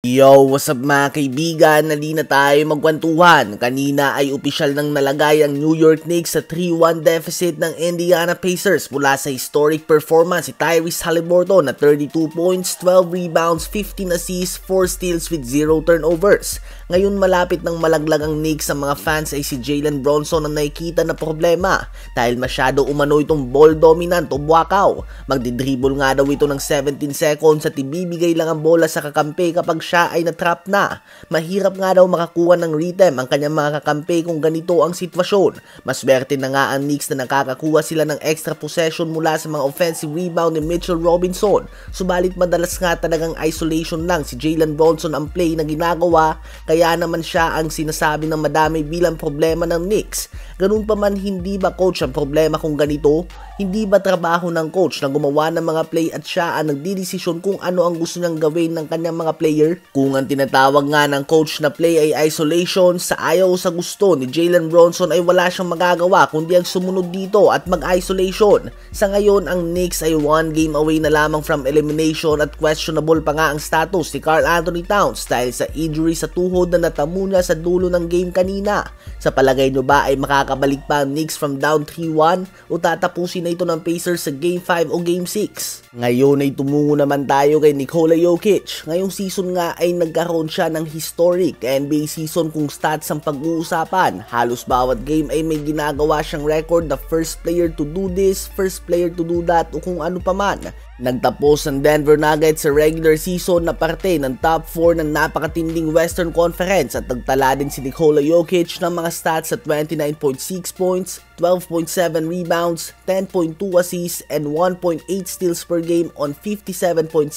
Yo, what's up mga kaibigan? Nali na tayo magkwentuhan. Kanina ay opisyal nang nalagay ang New York Knicks sa 3-1 deficit ng Indiana Pacers mula sa historic performance si Tyrese Haliburton na 32 points, 12 rebounds, 15 assists, 4 steals with 0 turnovers. Ngayon malapit ng malaglag ang Knicks sa mga fans ay si Jalen Brunson ang nakikita na problema dahil masyado umano itong ball dominant o buwakaw. Magdidribble nga daw ito ng 17 seconds at ibibigay lang ang bola sa kakampi kapag siya ay natrap na. Mahirap nga daw makakuha ng rhythm ang kanyang mga kakampi kung ganito ang sitwasyon. Maswerte na nga ang Knicks na nakakakuha sila ng extra possession mula sa mga offensive rebound ni Mitchell Robinson. Subalit madalas nga talagang isolation lang si Jalen Brunson ang play na ginagawa, kaya naman siya ang sinasabi ng madami bilang problema ng Knicks. Ganun pa man, hindi ba coach ang problema kung ganito? Hindi ba trabaho ng coach na gumawa ng mga play at siya ang nagdidesisyon kung ano ang gusto niyang gawin ng kanyang mga player? Kung ang tinatawag nga ng coach na play ay isolation, sa ayaw o sa gusto ni Jalen Brunson ay wala siyang magagawa kundi ang sumunod dito at mag-isolation. Sa ngayon, ang Knicks ay 1 game away na lamang from elimination at questionable pa nga ang status ni Karl Anthony Towns dahil sa injury sa tuhod na natamo niya sa dulo ng game kanina. Sa palagay nyo ba ay makakabalik pa ang Knicks from down 3-1 o tatapusin na ito ng Pacers sa Game 5 o Game 6? Ngayon ay tumungo naman tayo kay Nikola Jokic. Ngayong season nga ay nagkaroon siya ng historic NBA season kung stats ang pag-uusapan. Halos bawat game ay may ginagawa siyang record na first player to do this, first player to do that o kung ano pa man. Nagtapos ang Denver Nuggets sa regular season na parte ng top 4 ng napakatinding Western Conference at nagtala din si Nikola Jokic ng mga stats sa 29.6 points, 12.7 rebounds, 10.2 assists, and 1.8 steals per game on 57.6%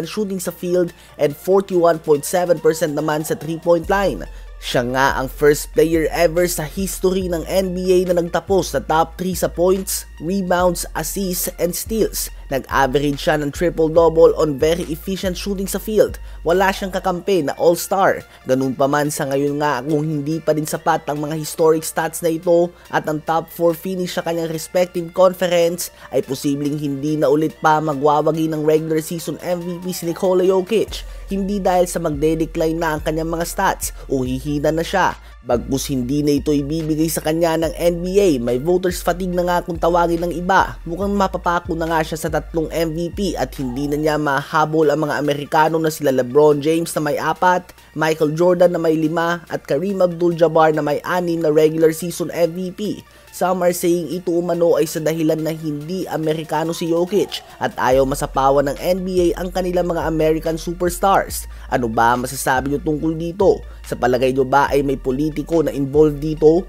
shooting sa field and 41.7% naman sa 3-point line. Siya nga ang first player ever sa history ng NBA na nagtapos sa top 3 sa points, rebounds, assists, and steals. Nag-average siya ng triple-double on very efficient shooting sa field. Wala siyang kakampi na all-star. Ganun pa man, sa ngayon nga kung hindi pa din sapat ang mga historic stats na ito at ang top 4 finish sa kanyang respective conference, ay posibleng hindi na ulit pa magwawagi ng regular season MVP si Nikola Jokic. Hindi dahil sa magde-decline na ang kanyang mga stats o hihina na siya. Bagkus hindi na ito ibibigay sa kanya ng NBA, may voters fatigue na nga kung tawagin ng iba. Mukhang mapapako na nga siya sa 3 MVP at hindi na niya mahabol ang mga Amerikano na sila LeBron James na may 4, Michael Jordan na may 5 at Kareem Abdul-Jabbar na may 6 na regular season MVP. Some are saying ito umano ay sa dahilan na hindi Amerikano si Jokic at ayaw masapawan ng NBA ang kanilang mga American superstars. Ano ba masasabi nyo tungkol dito? Sa palagay nyo ba ay may politiko na involved dito?